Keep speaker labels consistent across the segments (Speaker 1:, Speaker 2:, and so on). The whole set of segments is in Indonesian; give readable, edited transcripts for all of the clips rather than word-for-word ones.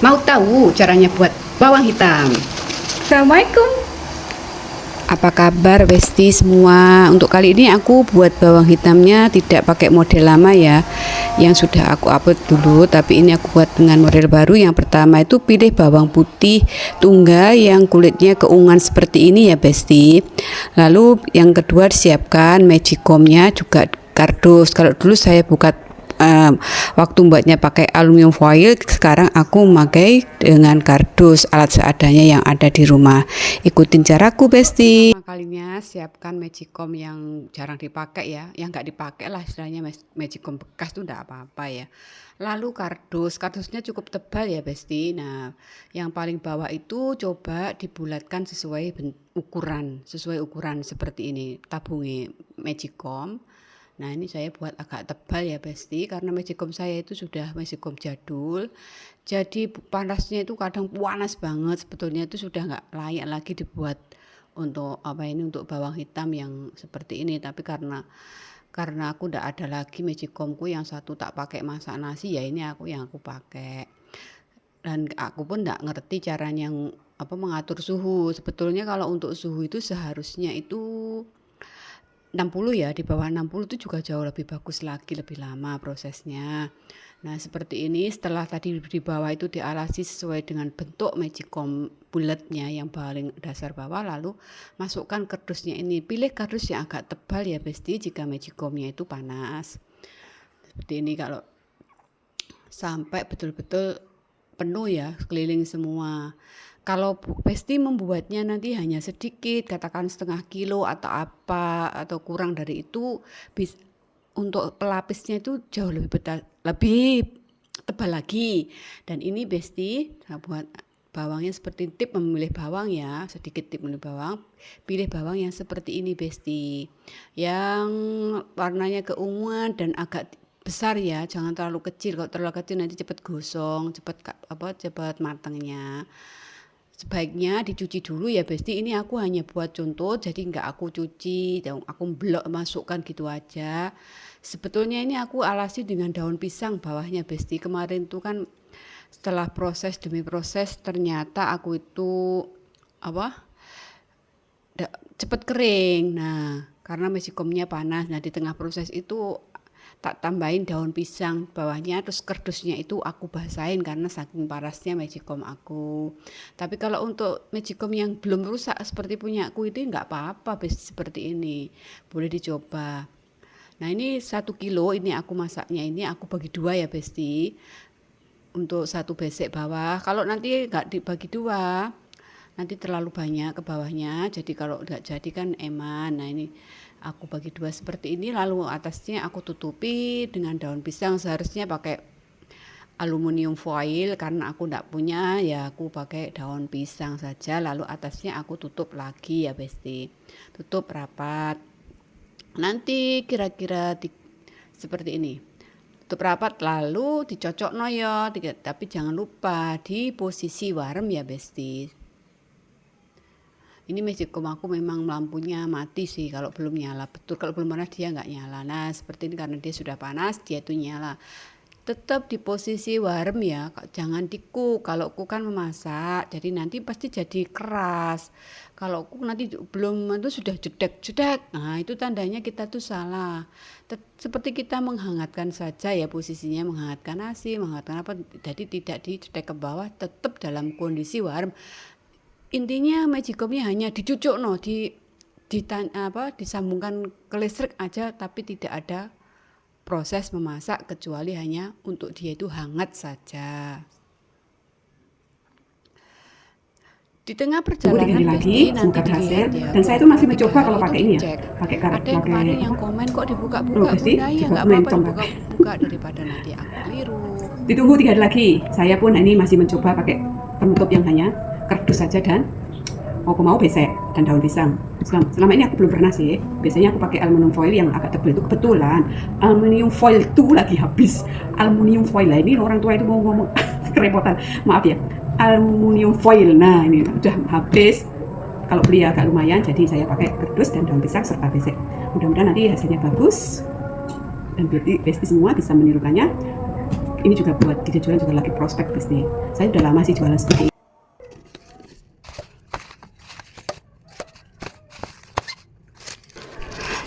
Speaker 1: Mau tahu caranya buat bawang hitam? Assalamualaikum. Apa kabar Besti semua? Untuk kali ini aku buat bawang hitamnya tidak pakai model lama ya, yang sudah aku upload dulu, tapi ini aku buat dengan model baru. Yang pertama itu pilih bawang putih tunggal yang kulitnya keunguan seperti ini ya Besti. Lalu yang kedua siapkan magicomnya juga kardus. Kalau dulu saya buka waktu buatnya pakai aluminium foil, sekarang aku memakai dengan kardus, alat seadanya yang ada di rumah. Ikutin caraku Besti. Pertama kalinya siapkan magicom yang jarang dipakai ya, yang nggak dipakai lah istilahnya, magicom bekas tuh nggak apa-apa ya. Lalu kardusnya cukup tebal ya Besti. Nah yang paling bawah itu coba dibulatkan sesuai ukuran seperti ini, tabungi magicom. Nah ini saya buat agak tebal ya Besti, karena magicom saya itu sudah magicom jadul, jadi panasnya itu kadang panas banget. Sebetulnya itu sudah nggak layak lagi dibuat untuk untuk bawang hitam yang seperti ini. Tapi karena aku nggak ada lagi magicomku yang satu tak pakai masak nasi, ya ini yang aku pakai. Dan aku pun nggak ngerti caranya mengatur suhu. Sebetulnya kalau untuk suhu itu seharusnya itu 60 ya, di bawah 60 itu juga jauh lebih bagus lagi, lebih lama prosesnya. Nah seperti ini, setelah tadi di bawah itu dialasi sesuai dengan bentuk magicom bulatnya yang paling dasar bawah, lalu masukkan kardusnya ini. Pilih kardus yang agak tebal ya Besti jika magicomnya itu panas. Seperti ini, kalau sampai betul-betul penuh ya, keliling semua. Kalau Besti membuatnya nanti hanya sedikit, katakan setengah kilo atau kurang dari itu, untuk pelapisnya itu jauh lebih tebal lagi. Dan ini Besti buat bawangnya seperti tip memilih bawang ya, sedikit tip memilih bawang. Pilih bawang yang seperti ini Besti, yang warnanya keunguan dan agak besar ya, jangan terlalu kecil. Kalau terlalu kecil nanti cepat gosong, cepat matangnya. Sebaiknya dicuci dulu ya Besti. Ini aku hanya buat contoh, jadi nggak aku cuci, aku blok masukkan gitu aja. Sebetulnya ini aku alasi dengan daun pisang bawahnya Besti. Kemarin tuh kan setelah proses demi proses ternyata aku itu cepet kering. Nah karena magicomnya panas, nah di tengah proses itu tak tambahin daun pisang bawahnya, terus kardusnya itu aku basahin karena saking panasnya magicom aku. Tapi kalau untuk magicom yang belum rusak seperti punya aku itu nggak apa-apa Besti, seperti ini boleh dicoba. Nah ini 1 kilo ini aku masaknya, ini aku bagi 2 ya Besti, untuk 1 besek bawah. Kalau nanti nggak dibagi 2 nanti terlalu banyak ke bawahnya, jadi kalau nggak jadi kan eman. Nah ini aku bagi 2 seperti ini, lalu atasnya aku tutupi dengan daun pisang. Seharusnya pakai aluminium foil, karena aku nggak punya ya aku pakai daun pisang saja. Lalu atasnya aku tutup lagi ya Besti, tutup rapat. Nanti kira-kira seperti ini, tutup rapat lalu dicocok ya, tapi jangan lupa di posisi warm ya Besti. Ini magicom aku memang lampunya mati sih kalau belum nyala. Betul, kalau belum panas dia nggak nyala. Nah seperti ini, karena dia sudah panas dia tuh nyala. Tetap di posisi warm ya, jangan di cook. Kalau cook kan memasak, jadi nanti pasti jadi keras. Kalau cook nanti belum itu sudah jedek. Nah itu tandanya kita tuh salah. Seperti kita menghangatkan saja ya, posisinya menghangatkan nasi, menghangatkan apa, jadi tidak dijedek ke bawah, tetap dalam kondisi warm. Intinya magicomnya hanya dicucuk disambungkan ke listrik aja, tapi tidak ada proses memasak kecuali hanya untuk dia itu hangat saja. Di tengah perjalanan
Speaker 2: lagi, semoga berhasil. Dan saya itu masih mencoba kalau pakai ini ya, pakai karet.
Speaker 1: Ada yang kemarin yang komen kok dibuka-buka, Bunda, ya nggak apa-apa dibuka-buka daripada nanti aku keliru.
Speaker 2: Ditunggu 3 hari lagi. Saya pun ini masih mencoba pakai penutup yang hanya kardus saja dan aku mau besek dan daun pisang. Selama ini aku belum pernah sih. Biasanya aku pakai aluminium foil yang agak tebal. Itu kebetulan aluminium foil itu lagi habis. Aluminium foil lah, ini orang tua itu mau ngomong kerepotan, maaf ya, aluminium foil. Nah ini udah habis. Kalau beli agak lumayan, jadi saya pakai kardus dan daun pisang serta besek. Mudah-mudahan nanti hasilnya bagus dan Besti semua bisa menirukannya. ini juga buat dijualan juga lagi prospek Besti. Saya udah lama sih jualan seperti ini.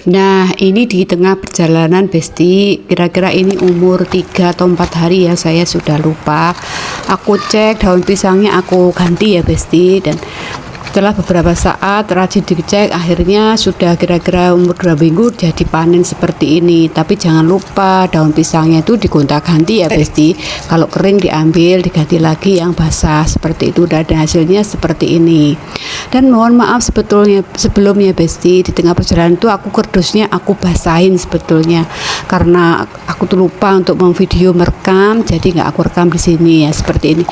Speaker 1: Nah, ini di tengah perjalanan Besti, kira-kira ini umur 3 atau 4 hari ya, saya sudah lupa. Aku cek daun pisangnya, aku ganti ya Besti, dan setelah beberapa saat rajin dicek, akhirnya sudah kira-kira umur 2 minggu jadi panen seperti ini. Tapi jangan lupa daun pisangnya itu digonta-ganti ya Besti. Kalau kering diambil, diganti lagi yang basah seperti itu, dan hasilnya seperti ini. Dan mohon maaf sebelumnya Besti, di tengah perjalanan itu aku kardusnya aku basahin sebetulnya karena aku tuh lupa untuk memvideo merekam, jadi nggak aku rekam di sini ya seperti ini.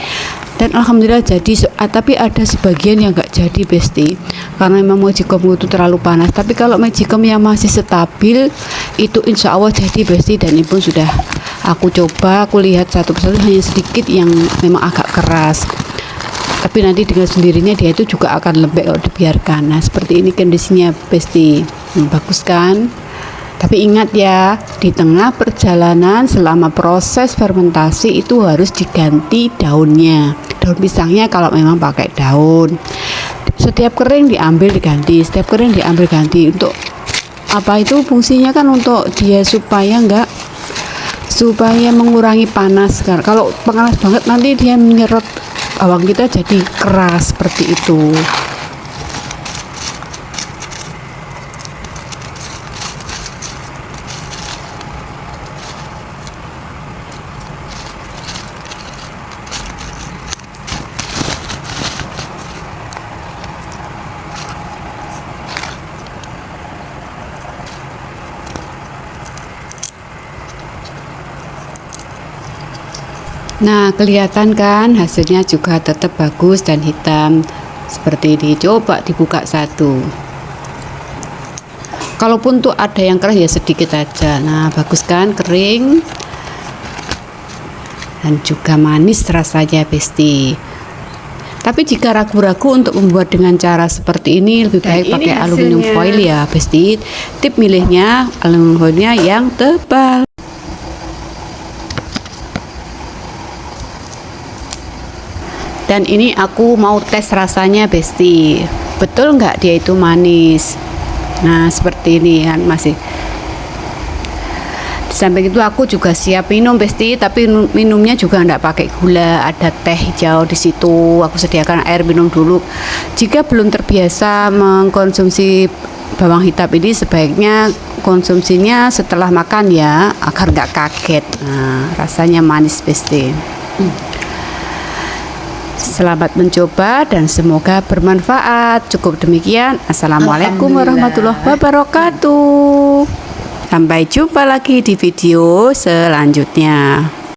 Speaker 1: Dan alhamdulillah jadi, tapi ada sebagian yang nggak jadi Besti karena memang magicom itu terlalu panas. Tapi kalau magicom yang masih stabil itu insya Allah jadi Besti, dan ini pun sudah aku coba, aku lihat satu persatu hanya sedikit yang memang agak keras, tapi nanti dengan sendirinya dia itu juga akan lembek kalau dibiarkan. Nah seperti ini kondisinya Besti. Bagus kan? Tapi ingat ya, di tengah perjalanan selama proses fermentasi itu harus diganti daunnya, daun pisangnya kalau memang pakai daun. Setiap kering diambil diganti, setiap kering diambil ganti. Untuk apa itu fungsinya kan untuk dia supaya mengurangi panas. Kalau panas banget nanti dia menyerot bawang kita jadi keras seperti itu. Nah, kelihatan kan hasilnya juga tetap bagus dan hitam seperti ini. Coba dibuka satu. Kalaupun tuh ada yang keras ya sedikit aja. Nah, bagus kan kering dan juga manis rasanya Besti. Tapi jika ragu-ragu untuk membuat dengan cara seperti ini, lebih baik pakai aluminium foil ya Besti. Tip milihnya aluminium foilnya yang tebal. Dan ini aku mau tes rasanya Besti, betul nggak dia itu manis. Nah seperti ini kan masih. Di samping itu aku juga siap minum Besti, tapi minumnya juga nggak pakai gula, ada teh hijau di situ. Aku sediakan air minum dulu. Jika belum terbiasa mengkonsumsi bawang hitam ini, sebaiknya konsumsinya setelah makan ya, agar nggak kaget. Nah rasanya manis Besti. Selamat mencoba dan semoga bermanfaat. Cukup demikian. Assalamualaikum warahmatullahi wabarakatuh. Sampai jumpa lagi di video selanjutnya.